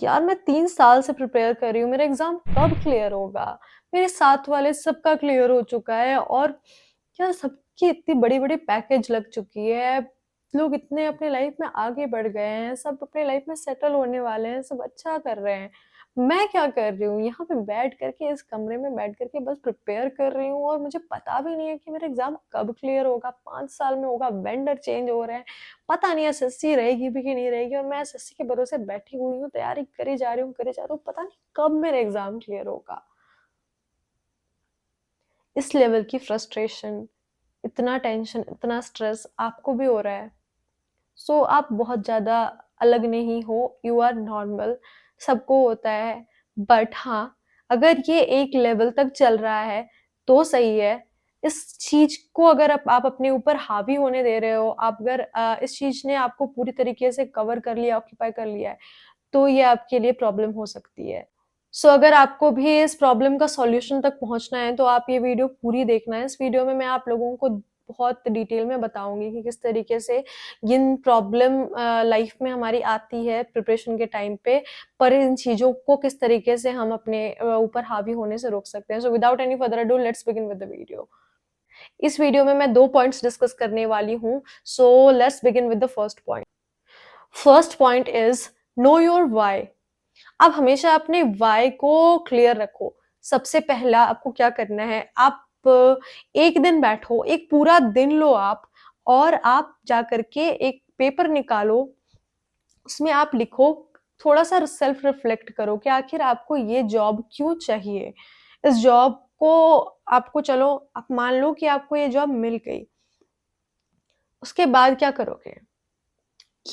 यार मैं 3 साल से प्रिपेयर कर रही हूँ, मेरा एग्ज़ाम कब क्लियर होगा? मेरे साथ वाले सबका क्लियर हो चुका है और यार सबकी इतनी बड़ी-बड़ी पैकेज लग चुकी है। लोग इतने अपने लाइफ़ में आगे बढ़ गए हैं, सब अपने लाइफ़ में सेटल होने वाले हैं, सब अच्छा कर रहे हैं। मैं क्या कर रही हूँ, यहाँ पे बैठ कर के इस कमरे में बैठ कर के बस प्रिपेयर कर रही हूँ और मुझे पता भी नहीं है कि मेरा एग्ज़ाम कब क्लियर होगा, 5 साल में होगा, वेंडर चेंज हो रहे हैं। पता नहीं एसएससी रहेगी भी कि नहीं रहेगी और मैं एसएससी के भरोसे बैठी हुई हूँ, तैयारी करी जा रही हूँ, करी जा रही हूँ, पता नहीं कब मेरा एग्ज़ाम क्लियर होगा। इस लेवल की फ्रस्ट्रेशन, इतना टेंशन, इतना स्ट्रेस आपको भी हो रहा है। सो आप बहुत ज़्यादा अलग नहीं हो, यू आर नॉर्मल, सबको होता है। बट हाँ, अगर ये एक लेवल तक चल रहा है, तो सही है। इस चीज़ को अगर आप अपने ऊपर हावी होने दे रहे हो, आप अगर इस चीज़ ने आपको पूरी तरीके से कवर कर लिया, ऑक्यूपाई कर लिया है, तो ये आपके लिए प्रॉब्लम हो सकती है। सो अगर आपको भी इस प्रॉब्लम का सॉल्यूशन तक पहुँचना है, तो आप ये वीडियो पूरी देखना है। इस वीडियो में मैं आप लोगों को बहुत डिटेल में बताऊँगी कि किस तरीके से इन प्रॉब्लम लाइफ में हमारी आती है प्रिपरेशन के टाइम पे, पर इन चीज़ों को किस तरीके से हम अपने ऊपर हावी होने से रोक सकते हैं। So without any further ado let's begin with the video. इस वीडियो में मैं 2 पॉइंट्स डिस्कस करने वाली हूँ। So let's begin with the first point. First point is know your why. आप हमेशा अपने वाई को क्लियर रखो। सबसे पहला आपको क्या करना है, आप एक दिन बैठो, एक पूरा दिन लो आप और आप जा करके एक पेपर निकालो, उसमें आप लिखो, थोड़ा-सा सेल्फ रिफ्लेक्ट करो कि आखिर आपको ये जॉब क्यों चाहिए? इस जॉब को आपको चलो आप मान लो कि आपको ये जॉब मिल गई, उसके बाद क्या करोगे?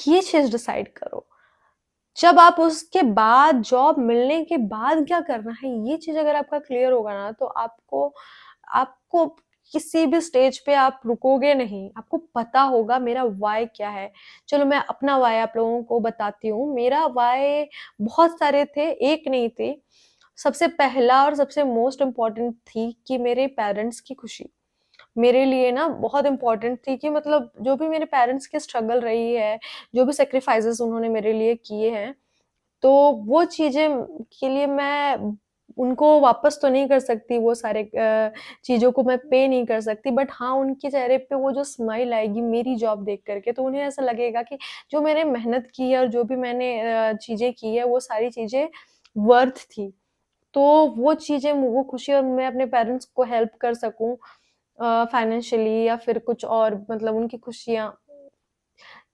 ये चीज़ डिसाइड करो। जब आप उसके बाद जॉब मिलने के बाद क्या करना है, ये चीज़ अगर आपका क्लियर होगा ना, तो आपको आपको किसी भी स्टेज पे आप रुकोगे नहीं। आपको पता होगा मेरा व्हाय क्या है। चलो मैं अपना व्हाय आप लोगों को बताती हूँ। मेरा व्हाय बहुत सारे थे, एक नहीं थे। सबसे पहला और सबसे मोस्ट इम्पोर्टेंट थी कि मेरे पेरेंट्स की खुशी। मेरे लिए ना बहुत इम्पोर्टेंट थी कि मतलब जो भी मेरे पेरेंट्स की स्ट्रगल रही है, जो भी सैक्रिफाइसेस उन्होंने मेरे लिए किए हैं, तो वो चीज़ें के लिए मैं उनको वापस तो नहीं कर सकती, वो सारे चीज़ों को मैं पे नहीं कर सकती, बट हाँ, उनके चेहरे पे वो जो स्माइल आएगी मेरी जॉब देख कर के, तो उन्हें ऐसा लगेगा कि जो मैंने मेहनत की है और जो भी मैंने चीज़ें की है, वो सारी चीज़ें वर्थ थी। तो वो चीज़ें वो खुशी और मैं अपने पेरेंट्स को हेल्प कर सकूँ फाइनेंशियली या फिर कुछ और मतलब उनकी खुशियाँ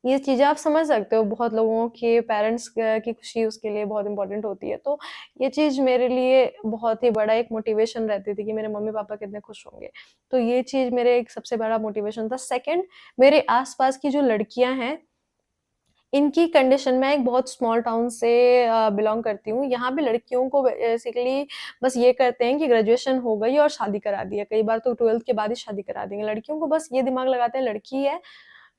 ये चीज़ें आप समझ सकते हो, बहुत लोगों के पेरेंट्स की खुशी उसके लिए बहुत इम्पोर्टेंट होती है। तो ये चीज़ मेरे लिए बहुत ही बड़ा एक मोटिवेशन रहती थी कि मेरे मम्मी-पापा कितने खुश होंगे। तो ये चीज़ मेरे एक सबसे बड़ा मोटिवेशन था। सेकंड, मेरे आस-पास की जो लड़कियाँ हैं, इनकी कंडीशन मैं एक बहुत स्मॉल टाउन से बिलॉन्ग करती हूँ। यहाँ पे लड़कियों को बेसिकली बस ये करते हैं कि ग्रेजुएशन हो गई और शादी करा दिया। कई बार तो 12th के बाद ही शादी करा देंगे। लड़कियों को बस ये दिमाग लगाते हैं लड़की है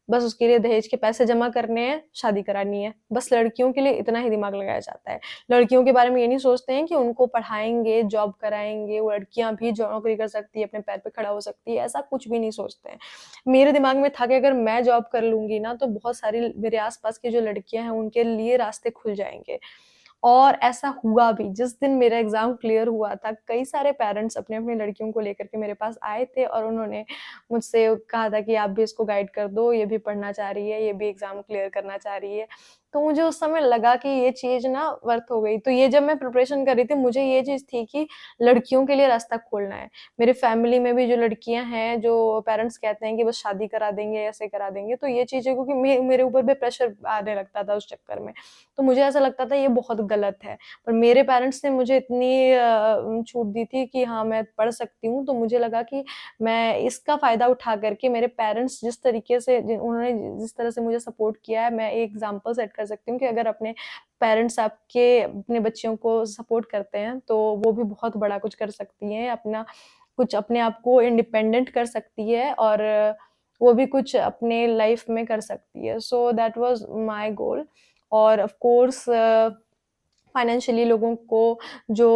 बस उसके लिए दहेज के पैसे जमा करने हैं, शादी करानी है। बस लड़कियों के लिए इतना ही दिमाग लगाया जाता है। लड़कियों के बारे में ये नहीं सोचते हैं कि उनको पढ़ाएँगे, जॉब कराएँगे, वो लड़कियाँ भी नौकरी कर सकती है, अपने पैर पे खड़ा हो सकती है, ऐसा कुछ भी नहीं सोचते हैं। मेरे दिमाग में था कि अगर मैं जॉब कर लूँगी ना, तो बहुत सारी मेरे आस-पास की जो लड़कियाँ हैं, उनके लिए रास्ते खुल जाएँगे। और ऐसा हुआ भी, जिस दिन मेरा एग्ज़ाम क्लियर हुआ था, कई सारे पेरेंट्स अपनी-अपनी लड़कियों को लेकर के मेरे पास आए थे और उन्होंने मुझसे कहा था कि आप भी इसको गाइड कर दो, ये भी पढ़ना चाह रही है, ये भी एग्ज़ाम क्लियर करना चाह रही है। तो मुझे उस समय लगा कि ये चीज़ ना वर्थ हो गई। तो ये जब मैं प्रिपरेशन कर रही थी, मुझे ये चीज़ थी कि लड़कियों के लिए रास्ता खोलना है। मेरे फैमिली में भी जो लड़कियाँ हैं, जो पेरेंट्स कहते हैं कि बस शादी करा देंगे, ऐसे करा देंगे, तो ये चीज़ें क्योंकि मेरे ऊपर भी प्रेशर आने लगता था उस चक्कर में। तो मुझे ऐसा लगता था ये बहुत गलत है। पर मेरे पेरेंट्स ने मुझे इतनी छूट दी थी कि हाँ, मैं पढ़ सकती हूँ, तो मुझे लगा कि मैं इसका फ़ायदा उठा करके मेरे पेरेंट्स जिस तरीके से उन्होंने जिस तरह से मुझे सपोर्ट किया है, मैं एक एग्ज़ाम्पल सेट कर सकती हूँ कि अगर अपने पेरेंट्स आपके अपने बच्चियों को सपोर्ट करते हैं, तो वो भी बहुत बड़ा कुछ कर सकती हैं, अपना कुछ अपने आप को इंडिपेंडेंट कर सकती है और वो भी कुछ अपने लाइफ़ में कर सकती है। सो दैट वाज़ माय गोल और ऑफ कोर्स फाइनेंशियली लोगों को जो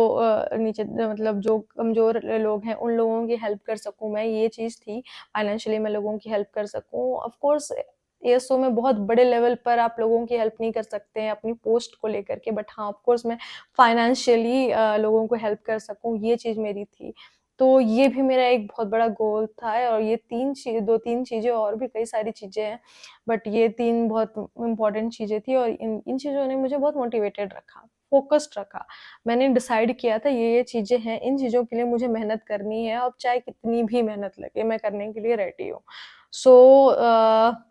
नीचे मतलब जो कमज़ोर लोग हैं, उन लोगों की हेल्प कर सकूँ मैं, ये चीज़ थी। फाइनेंशियली मैं लोगों की हेल्प कर सकूँ। ऑफ कोर्स एएसओ में बहुत बड़े लेवल पर आप लोगों की हेल्प नहीं कर सकते हैं अपनी पोस्ट को लेकर के, बट हाँ ऑफ कोर्स मैं फाइनेंशियली लोगों को हेल्प कर सकूँ, ये चीज़ मेरी थी। तो ये भी मेरा एक बहुत बड़ा गोल था, और ये 2-3 चीज़ें, और भी कई सारी चीज़ें हैं, बट ये 3 बहुत इम्पोर्टेंट चीज़ें थी, और इन इन चीज़ों ने मुझे बहुत मोटिवेटेड रखा, फ़ोकस्ड रखा। मैंने डिसाइड किया था ये चीज़ें हैं, इन चीज़ों के लिए मुझे मेहनत करनी है, अब चाहे कितनी भी मेहनत लगे, मैं करने के लिए रेडी हूँ। सो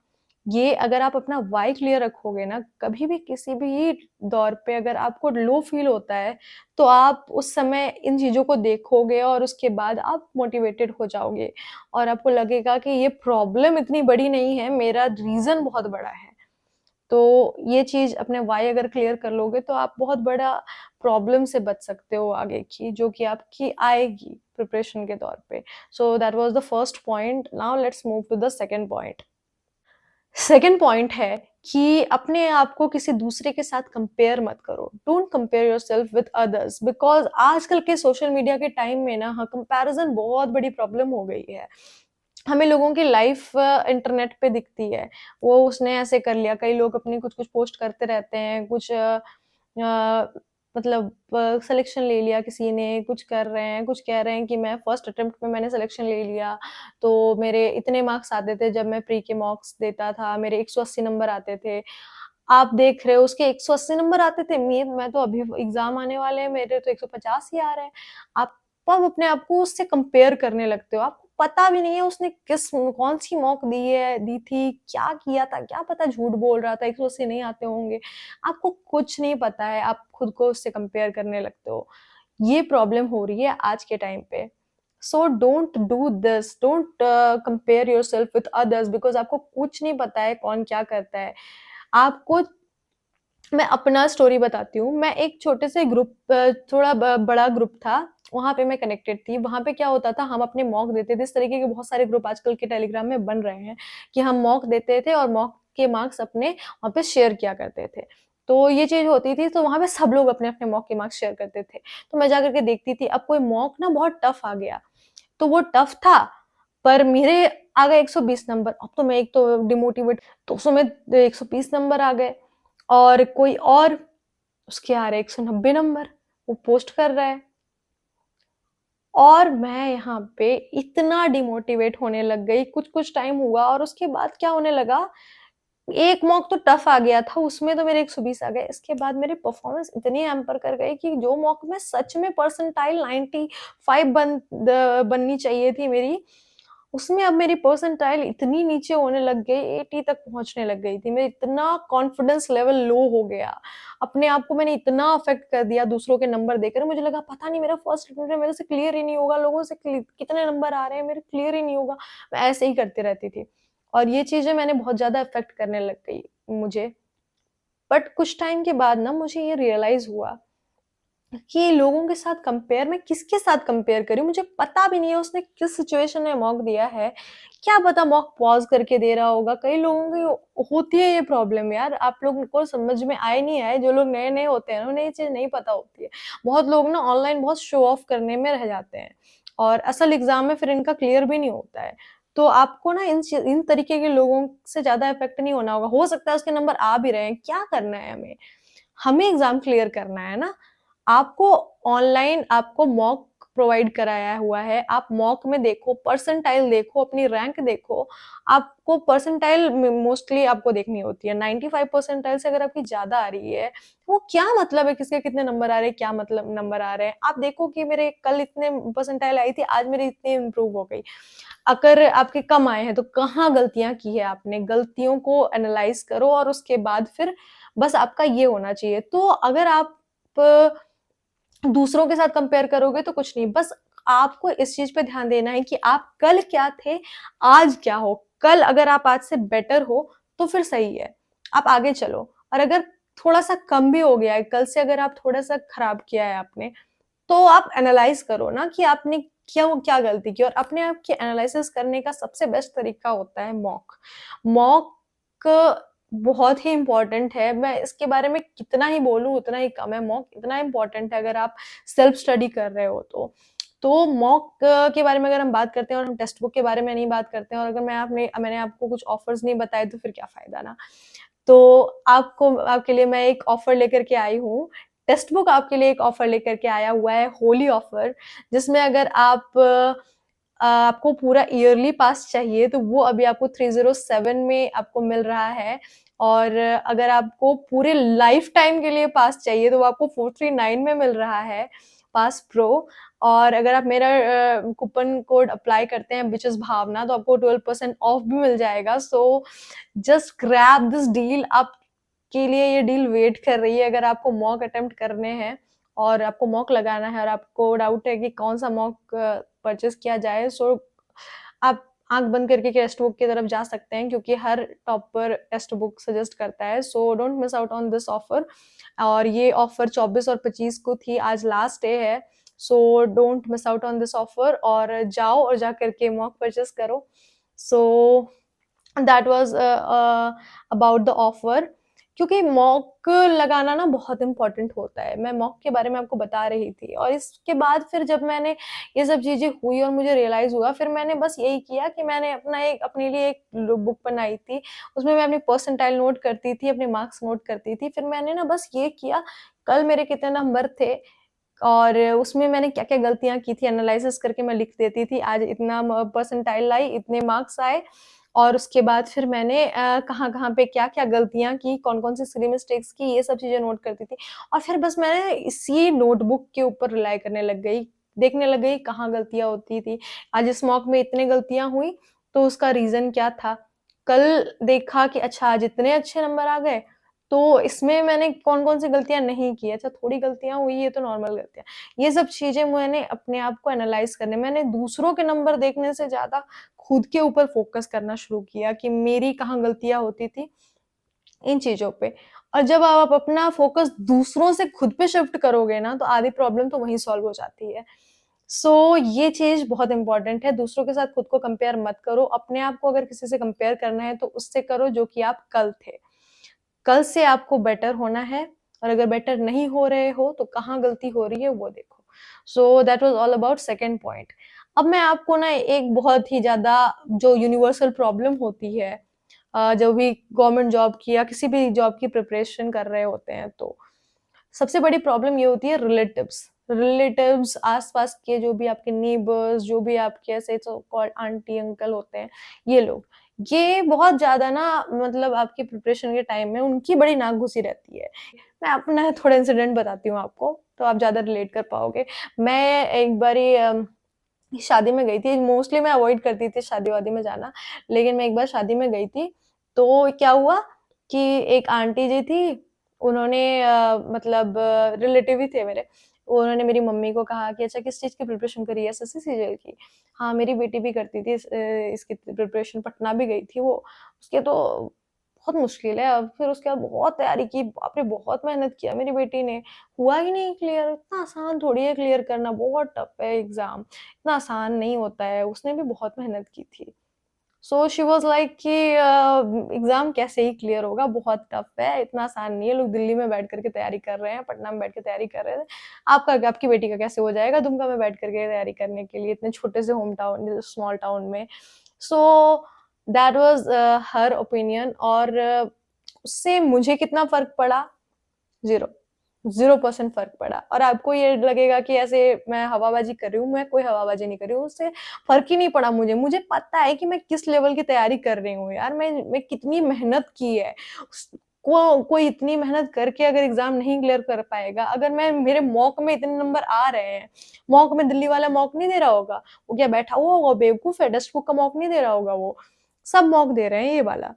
ये अगर आप अपना व्हाई क्लियर रखोगे ना, कभी भी किसी भी दौर पे अगर आपको लो फील होता है, तो आप उस समय इन चीज़ों को देखोगे और उसके बाद आप मोटिवेटेड हो जाओगे, और आपको लगेगा कि ये प्रॉब्लम इतनी बड़ी नहीं है, मेरा रीज़न बहुत बड़ा है। तो ये चीज़ अपने व्हाई अगर क्लियर कर लोगे, तो आप बहुत बड़ा प्रॉब्लम से बच सकते हो आगे की, जो कि आपकी आएगी प्रिपरेशन के तौर पे। So that was the first point. Now let's move to the second point. Second point है कि अपने आप को किसी दूसरे के साथ कंपेयर मत करो। Don't compare yourself with others, because आजकल के सोशल मीडिया के टाइम में ना, हाँ, कंपैरिज़न बहुत बड़ी प्रॉब्लम हो गई है। हमें लोगों की लाइफ इंटरनेट पे दिखती है, वो उसने ऐसे कर लिया, कई लोग अपनी कुछ-कुछ पोस्ट करते रहते हैं, कुछ अ, मतलब सिलेक्शन ले लिया किसी ने, कुछ कर रहे हैं, कुछ कह रहे हैं कि मैं फर्स्ट अटेम्प्ट में मैंने सिलेक्शन ले लिया, तो मेरे इतने मार्क्स आते थे जब मैं प्री के मॉक्स देता था, मेरे 180 नंबर आते थे। आप देख रहे हो उसके 180 नंबर आते थे, मैं तो अभी एग्ज़ाम आने वाले हैं, मेरे तो 150 ही आ रहे हैं। आप तब अपने आप को उससे कंपेयर करने लगते हो। आपको पता भी नहीं है उसने कौन-सी मॉक दी थी, क्या किया था, क्या पता झूठ बोल रहा था, 180 नहीं आते होंगे। आपको कुछ नहीं पता है, आप खुद को उससे कंपेयर करने लगते हो। ये प्रॉब्लम हो रही है आज के टाइम पे। So don't do this, don't compare yourself with others, because आपको कुछ नहीं पता है कौन क्या करता है। आपको मैं अपना स्टोरी बताती हूँ। मैं एक छोटे से ग्रुप थोड़ा बड़ा ग्रुप था, वहाँ पे मैं कनेक्टेड थी। वहाँ पे क्या होता था, हम अपने मॉक देते थे। इस तरीके के बहुत सारे ग्रुप आजकल के टेलीग्राम में बन रहे हैं कि हम मॉक देते थे और मॉक के मार्क्स अपने वहाँ पे शेयर किया करते थे। तो ये चीज़ होती थी, तो वहाँ पे सब लोग अपने-अपने मॉक के मार्क्स शेयर करते थे। तो मैं जाकर के देखती थी, अब कोई मॉक ना बहुत टफ आ गया, तो वो टफ था, पर मेरे आ गए 120 नंबर। अब तो मैं एक तो डिमोटिवेट, तो उसमें 120 नंबर आ गए, और कोई और उसके आ रहे 190 नंबर, वो पोस्ट कर रहा है, और मैं यहाँ पे इतना डिमोटिवेट होने लग गई। कुछ-कुछ टाइम हुआ और उसके बाद क्या होने लगा, एक मॉक तो टफ आ गया था, उसमें तो मेरे 120 आ गए। इसके बाद मेरी परफॉर्मेंस इतनी हैम्पर कर गई कि जो मॉक में सच में परसेंटाइल 95 बननी चाहिए थी मेरी, उसमें अब मेरी परसेंटाइल इतनी नीचे होने लग गई, 80 तक पहुँचने लग गई थी। मेरा इतना कॉन्फिडेंस लेवल लो हो गया। अपने आप को मैंने इतना अफ़ेक्ट कर दिया दूसरों के नंबर देखकर, मुझे लगा पता नहीं मेरा फर्स्ट अटेम्प्ट में मेरे से क्लियर ही नहीं होगा, लोगों से कितने नंबर आ रहे हैं, मेरे क्लियर ही नहीं होगा। मैं ऐसे ही करती रहती थी, और ये चीज़ें मैंने बहुत ज़्यादा अफ़ेक्ट करने लग गई मुझे। बट कुछ टाइम के बाद ना मुझे ये रियलाइज़ हुआ कि लोगों के साथ कंपेयर, मैं किसके साथ कंपेयर करूँ? मुझे पता भी नहीं है उसने किस सिचुएशन में मॉक दिया है। क्या पता मॉक पॉज़ करके दे रहा होगा। कई लोगों की होती है ये प्रॉब्लम यार, आप लोगों को समझ में आए नहीं आए, जो लोग नए-नए होते हैं ना, उन्हें ये चीज़ नहीं पता होती है। बहुत लोग ना ऑनलाइन बहुत शो ऑफ करने में रह जाते हैं, और असल एग्ज़ाम में फिर इनका क्लियर भी नहीं होता है। तो आपको ना इन तरीके के लोगों से ज़्यादा इफ़ेक्ट नहीं होना होगा। हो सकता है उसके नंबर आ भी रहे हैं, क्या करना है हमें? हमें एग्ज़ाम क्लियर करना है ना। आपको ऑनलाइन आपको मॉक प्रोवाइड कराया हुआ है, आप मॉक में देखो, परसेंटाइल देखो, अपनी रैंक देखो। आपको परसेंटाइल मोस्टली आपको देखनी होती है, 95 परसेंटाइल से अगर आपकी ज़्यादा आ रही है, वो क्या मतलब है किसके कितने नंबर आ रहे हैं, क्या मतलब नंबर आ रहे हैं। आप देखो कि मेरे कल इतने परसेंटाइल आई थी, आज मेरी इतनी इम्प्रूव हो गई। अगर आपके कम आए हैं, तो कहाँ गलतियाँ की है आपने, गलतियों को एनालाइज़ करो, और उसके बाद फिर बस आपका ये होना चाहिए। तो अगर आप दूसरों के साथ कंपेयर करोगे तो कुछ नहीं, बस आपको इस चीज़ पे ध्यान देना है कि आप कल क्या थे, आज क्या हो। कल अगर आप आज से बेटर हो, तो फिर सही है, आप आगे चलो, और अगर थोड़ा-सा कम भी हो गया है, कल से अगर आप थोड़ा-सा खराब किया है आपने, तो आप एनालाइज़ करो ना कि आपने क्यों क्या गलती की, और अपने आप की एनालिसिस करने का सबसे बेस्ट तरीका होता है मॉक। मॉक बहुत ही इम्पोर्टेंट है, मैं इसके बारे में कितना ही बोलूँ उतना ही कम है। मॉक इतना इम्पोर्टेंट है अगर आप सेल्फ स्टडी कर रहे हो तो। तो मॉक के बारे में अगर हम बात करते हैं और हम टेक्स्ट बुक के बारे में नहीं बात करते हैं, और अगर मैंने आपको कुछ ऑफर्स नहीं बताए तो फिर क्या फ़ायदा ना। तो आपके लिए मैं एक ऑफर लेकर के आई हूँ। टेक्स्ट बुक आपके लिए एक ऑफर लेकर के आया हुआ है, होली ऑफर, जिसमें अगर आपको पूरा ईयरली पास चाहिए तो वो अभी आपको 307 में आपको मिल रहा है, और अगर आपको पूरे लाइफ टाइम के लिए पास चाहिए तो वो आपको 439 में मिल रहा है, पास प्रो। और अगर आप मेरा कूपन कोड अप्लाई करते हैं विच इज भावना, तो आपको 12% ऑफ भी मिल जाएगा। So just grab this deal, आपके लिए ये डील वेट कर रही है। अगर आपको मॉक अटेम्प्ट करने हैं और आपको मॉक लगाना है और आपको डाउट है कि कौन सा मॉक परचेस किया जाए, सो आप आंख बंद करके टेक्स्ट बुक की तरफ जा सकते हैं, क्योंकि हर टॉपर टेक्स्ट बुक सजेस्ट करता है। So don't miss out on this offer. और ये ऑफर 24 और 25 को थी, आज लास्ट डे है। So don't miss out on this offer, और जाओ और जा करके मॉक परचेस करो। So that was about the offer. क्योंकि मॉक लगाना ना बहुत इंपॉर्टेंट होता है। मैं मॉक के बारे में आपको बता रही थी, और इसके बाद फिर जब मैंने ये सब चीजें हुई और मुझे रियलाइज हुआ, फिर मैंने बस यही किया कि मैंने अपने लिए एक बुक बनाई थी। उसमें मैं अपनी परसेंटाइल नोट करती थी, अपने मार्क्स नोट करती थी। फिर मैंने ना बस ये किया, कल मेरे कितने नंबर थे और उसमें मैंने क्या क्या गलतियां की थी, एनालिसिस करके मैं लिख देती थी। आज इतना परसेंटाइल आई, इतने मार्क्स आए, और उसके बाद फिर मैंने कहाँ कहाँ पे क्या क्या गलतियां की, कौन कौन सी सिली मिस्टेक्स की, ये सब चीजें नोट करती थी। और फिर बस मैंने इसी नोटबुक के ऊपर रिलाई करने लग गई, देखने लग गई कहाँ गलतियां होती थी। आज इस मॉक में इतने गलतियां हुई, तो उसका रीजन क्या था। कल देखा कि अच्छा आज इतने अच्छे नंबर आ गए, तो इसमें मैंने कौन कौन सी गलतियां नहीं की। अच्छा थोड़ी गलतियां हुई, ये तो नॉर्मल गलतियां। ये सब चीजें मैंने अपने आप को एनालाइज करने, मैंने दूसरों के नंबर देखने से ज्यादा खुद के ऊपर फोकस करना शुरू किया कि मेरी कहाँ गलतियां होती थी इन चीजों पे। और जब आप अपना फोकस दूसरों से खुद पे शिफ्ट करोगे ना, तो आधी प्रॉब्लम तो वहीं सॉल्व हो जाती है। ये चीज बहुत इंपॉर्टेंट है। दूसरों के साथ खुद को कंपेयर मत करो। अपने आप को अगर किसी से कंपेयर करना है तो उससे करो जो कि आप कल थे। कल से आपको बेटर होना है, और अगर बेटर नहीं हो रहे हो तो कहाँ गलती हो रही है वो देखो। So that was all about second point. अब मैं आपको ना एक बहुत ही ज्यादा जो यूनिवर्सल प्रॉब्लम होती है, जब भी गवर्नमेंट जॉब की या किसी भी जॉब की प्रिपरेशन कर रहे होते हैं, तो सबसे बड़ी प्रॉब्लम ये होती है रिलेटिव्स आसपास के, जो भी आपके नेबर्स, जो भी आपके ऐसे सो कॉल्ड आंटी अंकल होते हैं, ये लोग, ये बहुत ज्यादा ना, मतलब आपकी प्रिपरेशन के टाइम में उनकी बड़ी नाक घुसी रहती है। मैं अपना थोड़ा इंसिडेंट बताती हूँ आपको, तो आप ज्यादा रिलेट कर पाओगे। मैं एक बारी शादी में गई थी। मोस्टली मैं अवॉइड करती थी शादी वादी में जाना, लेकिन मैं एक बार शादी में गई थी। तो क्या हुआ कि एक आंटी जी थी, उन्होंने मतलब रिलेटिव ही थे मेरे। उन्होंने मेरी मम्मी को कहा कि अच्छा किस चीज़ की प्रिपरेशन करी है, एसएससी सीजीएल की। हाँ मेरी बेटी भी करती थी इसकी प्रिपरेशन, पटना भी गई थी वो। उसके तो बहुत मुश्किल है। अब फिर उसके बाद बहुत तैयारी की, बाप रे बहुत मेहनत किया मेरी बेटी ने। हुआ ही नहीं क्लियर। इतना आसान थोड़ी है क्लियर करना, बहुत टफ है एग्जाम, इतना आसान नहीं होता है। उसने भी बहुत मेहनत की थी। सो शी वाज लाइक कि एग्जाम कैसे ही क्लियर होगा, बहुत टफ है, इतना आसान नहीं है। लोग दिल्ली में बैठ करके तैयारी कर रहे हैं, पटना में बैठ के तैयारी कर रहे थे, आपकी बेटी का कैसे हो जाएगा दुमका में बैठ करके तैयारी करने के लिए, इतने छोटे से होम टाउन, स्मॉल टाउन में। So that was her opinion. और उससे मुझे कितना फर्क पड़ा, 0, 0% फर्क पड़ा। और आपको ये लगेगा कि ऐसे मैं हवाबाजी कर रही हूँ, मैं कोई हवाबाजी नहीं कर रही हूँ, उससे फर्क ही नहीं पड़ा मुझे। मुझे पता है कि मैं किस लेवल की तैयारी कर रही हूँ यार, मैं कितनी मेहनत की है। कोई इतनी मेहनत करके अगर एग्जाम नहीं क्लियर कर पाएगा, अगर मैं मेरे मॉक में इतने नंबर आ रहे हैं, मॉक में दिल्ली वाला मॉक नहीं दे रहा होगा, वो क्या बैठा हुआ होगा बेवकूफ है, टेक्स्ट बुक का मॉक नहीं दे रहा होगा, वो सब मॉक दे रहे हैं ये वाला।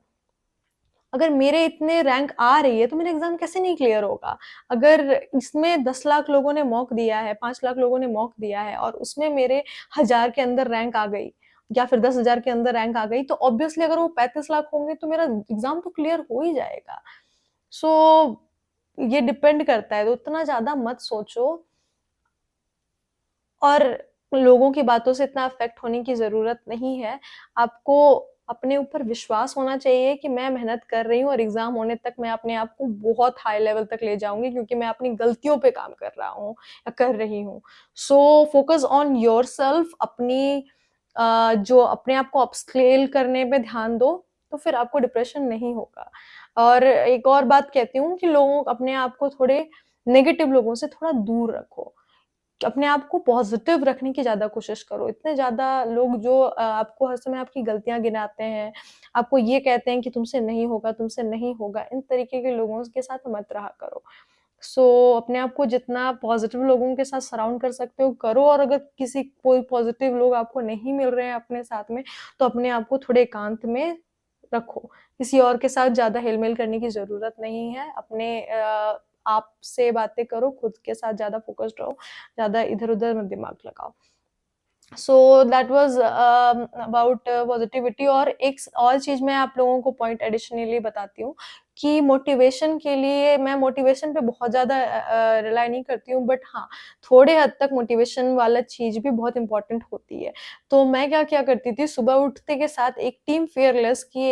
अगर मेरे इतने रैंक आ रही है तो मेरा एग्जाम कैसे नहीं क्लियर होगा। अगर इसमें 10 लाख लोगों ने मॉक दिया है, 5 लाख लोगों ने मॉक दिया है, और उसमें मेरे 1000 के अंदर रैंक आ गई, या फिर 10,000 के अंदर रैंक आ गई, तो ऑब्वियसली अगर वो 35 लाख होंगे तो मेरा एग्जाम तो क्लियर हो ही जाएगा। सो ये डिपेंड करता है, तो उतना ज्यादा मत सोचो, और लोगों की बातों से इतना अफेक्ट होने की जरूरत नहीं है। आपको अपने ऊपर विश्वास होना चाहिए कि मैं मेहनत कर रही हूँ और एग्ज़ाम होने तक मैं अपने आप को बहुत हाई लेवल तक ले जाऊँगी क्योंकि मैं अपनी गलतियों पे काम कर रहा हूँ या कर रही हूँ। सो फोकस ऑन योरसेल्फ, अपनी जो अपने आप को अपस्केल करने पे ध्यान दो, तो फिर आपको डिप्रेशन नहीं होगा। और एक और बात कहती हूँ कि लोग अपने आप को थोड़े नेगेटिव लोगों से थोड़ा दूर रखो। अपने आप को पॉजिटिव रखने की ज़्यादा कोशिश करो। इतने ज़्यादा लोग जो आपको हर समय आपकी गलतियाँ गिनाते हैं, आपको ये कहते हैं कि तुमसे नहीं होगा, इन तरीके के लोगों के साथ मत रहा करो। सो अपने आप को जितना पॉजिटिव लोगों के साथ सराउंड कर सकते हो करो, और अगर कोई पॉजिटिव लोग आपको नहीं मिल रहे हैं अपने साथ में, तो अपने आप को थोड़े एकांत में रखो। किसी और के साथ ज़्यादा हेल-मेल करने की ज़रूरत नहीं है। अपने आप से बातें करो, खुद के साथ ज़्यादा फ़ोकस्ड रहो, ज़्यादा इधर-उधर मत दिमाग लगाओ। सो दैट वाज़ अबाउट पॉज़िटिविटी। और एक और चीज़ मैं आप लोगों को पॉइंट एडिशनली बताती हूँ कि मोटिवेशन के लिए मैं मोटिवेशन पे बहुत ज़्यादा रिलाई नहीं करती हूँ, बट हाँ, थोड़े हद तक मोटिवेशन वाला चीज़ भी बहुत इम्पोर्टेंट होती है। तो मैं क्या किया करती थी, सुबह उठते के साथ एक टीम फेयरलेस की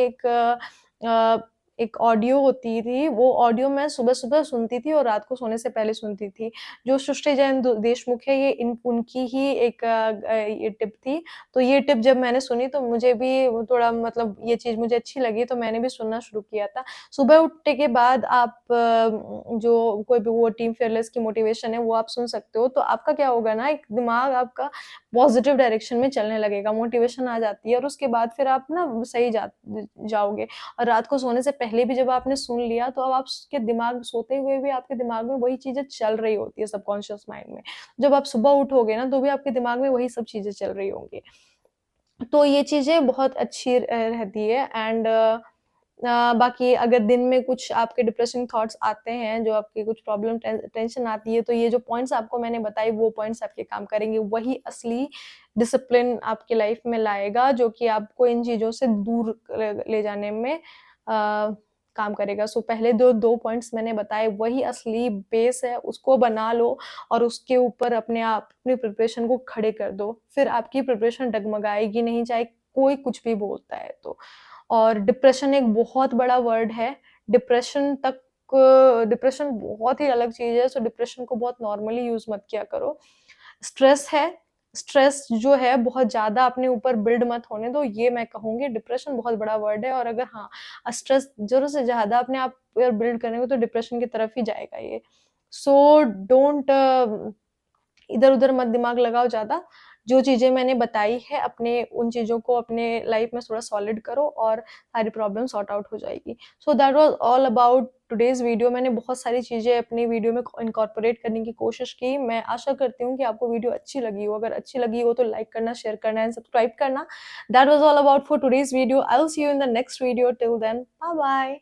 एक ऑडियो होती थी, वो ऑडियो मैं सुबह-सुबह सुनती थी और रात को सोने से पहले सुनती थी। जो सृष्टि जैन देशमुख है, ये उनकी ही एक ये टिप थी। तो ये टिप जब मैंने सुनी तो मुझे भी थोड़ा मतलब ये चीज़ मुझे अच्छी लगी, तो मैंने भी सुनना शुरू किया था। सुबह उठने के बाद आप जो कोई भी वो टीम फेयरलेस की मोटिवेशन है वो आप सुन सकते हो, तो आपका क्या होगा ना, एक दिमाग आपका पॉजिटिव डायरेक्शन में चलने लगेगा, मोटिवेशन आ जाती है और उसके बाद फिर आप ना सही जाओगे। और रात को सोने से पहले भी जब आपने सुन लिया, तो अब आपके दिमाग सोते हुए भी आपके दिमाग में वही चीज़ें चल रही होती है सबकॉन्शियस माइंड में। जब आप सुबह उठोगे ना, तो भी आपके दिमाग में वही सब चीज़ें चल रही होंगी। तो ये चीज़ें बहुत अच्छी रहती है। एंड बाकी अगर दिन में कुछ आपके डिप्रेसिंग थॉट्स आते हैं, जो आपकी कुछ प्रॉब्लम टेंशन आती है, तो ये जो पॉइंट्स आपको मैंने बताई, वो पॉइंट्स आपके काम करेंगे। वही असली डिसिप्लिन आपकी लाइफ में लाएगा, जो कि आपको इन चीज़ों से दूर ले जाने में काम करेगा। सो पहले 2 पॉइंट्स मैंने बताए, वही असली बेस है, उसको बना लो और उसके ऊपर अपनी प्रिपरेशन को खड़े कर दो। फिर आपकी प्रिपरेशन डगमगाएगी नहीं, चाहे कोई कुछ भी बोलता है तो। और डिप्रेशन एक बहुत बड़ा वर्ड है। डिप्रेशन बहुत ही अलग चीज़ है, सो डिप्रेशन को बहुत नॉर्मली यूज़ मत किया करो। स्ट्रेस है, स्ट्रेस जो है बहुत ज़्यादा अपने ऊपर बिल्ड मत होने दो, ये मैं कहूँगी। डिप्रेशन बहुत बड़ा वर्ड है, और अगर हाँ, स्ट्रेस ज़रूरत से ज़्यादा अपने आप पर बिल्ड करेंगे तो डिप्रेशन की तरफ ही जाएगा ये। सो डोंट इधर-उधर मत दिमाग लगाओ ज़्यादा। जो चीज़ें मैंने बताई है, अपने उन चीज़ों को अपने लाइफ में थोड़ा सॉलिड करो और सारी प्रॉब्लम सॉर्ट आउट हो जाएगी। सो that was all about today's video. मैंने बहुत सारी चीज़ें अपनी वीडियो में इनकॉर्पोरेट करने की कोशिश की। मैं आशा करती हूँ कि आपको वीडियो अच्छी लगी हो। अगर अच्छी लगी हो तो लाइक करना, शेयर करना एंड सब्सक्राइब करना। That was all about for today's video. I will see you in the next video. Till then, bye bye.